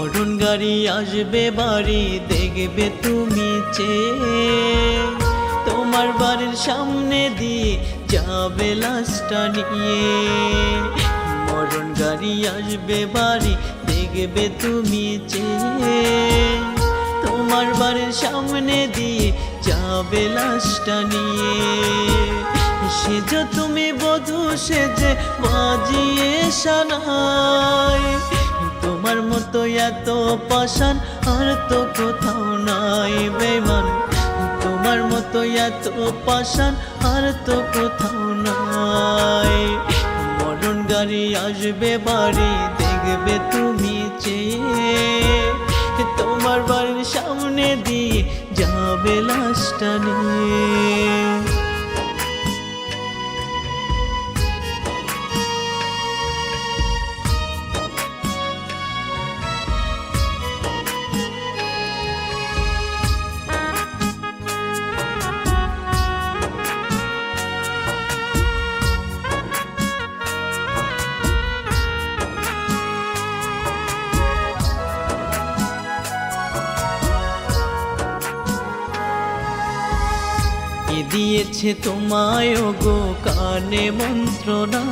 মরণ গাড়ি আসবে বাড়ি দেখবে তুমি চেয়ে, তোমার বাড়ির সামনে দিয়ে যাবে লাশটা নিয়ে। মরণ গাড়ি আসবে বাড়ি দেখবে তুমি চেয়ে, তোমার বাড়ির সামনে দিয়ে যাবে লাশটা নিয়ে। সেজো তুমি বধূ সেজে বাজিয়ে সানাই, তোমার মতো এত পাষাণ আর তো কোথাও নাই বেঈমান। তোমার মতো এত পাষাণ আর তো কোথাও নাই। মরণ গাড়ি আসবে বাড়ি দেখবে তুমি চেয়ে, তোমার বাড়ির সামনে দিয়ে যাবে লাশটা নিয়ে। কে দিয়েছে তোমায় ওগো কানে মন্ত্রণা,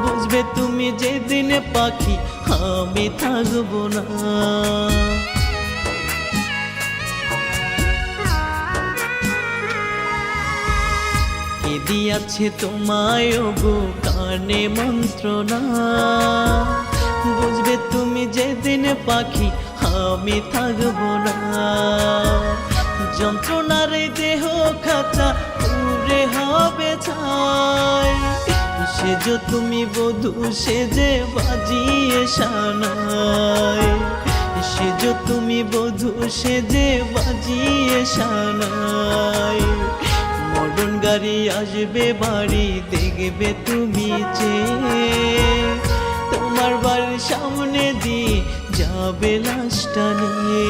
বুঝবে তুমি যেদিন পাখি আমি থাকবো না। কে দিয়েছে তোমায় ওগো কানে মন্ত্রণা, বুঝবে তুমি যেদিন পাখি আমি থাকবো না। যন্ত্রণার দেহ খাঁচা পুরে হবে ছাই, সেজো তুমি বধূ সেজে বাজিয়ে সানাই। সেজো তুমি বধূ সেজে বাজিয়ে সানাই। মরণ গাড়ি আসবে বাড়ি দেখবে তুমি চেয়ে, তোমার বাড়ির সামনে দিয়ে যাবে লাশটা নিয়ে।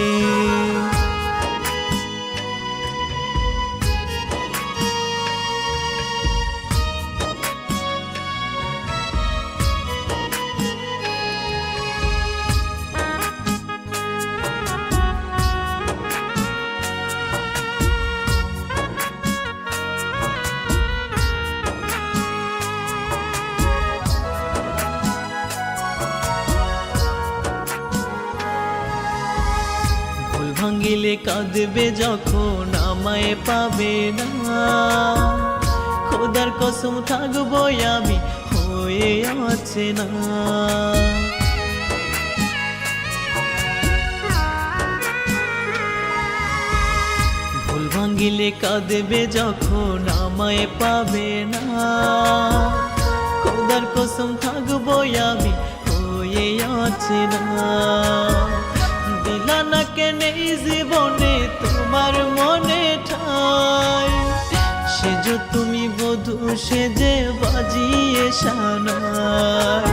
ভাঙিলে কাঁদবে যখন আমায় পাবে না, খোদার কসম থাকবো আমি হয়ে আছে না। ভুল ভাঙিলে কাঁদবে যখন আমায় পাবে না, খোদার কসম থাকবো আমি হয়ে আছে না। দিলা না কেন এই জীবনে তোমার মনে ঠাই, সেজো তুমি বধূ সেজে বাজিয়ে সানাই।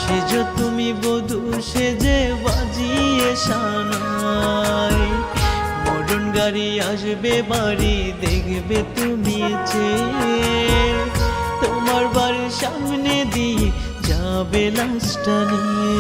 সেজো তুমি বধূ সেজে বাজিয়ে সানাই। মরণ গাড়ি আসবে বাড়ি দেখবে তুমি চেয়ে, তোমার বাড়ির সামনে দিয়ে যাবে লাশটা নিয়ে।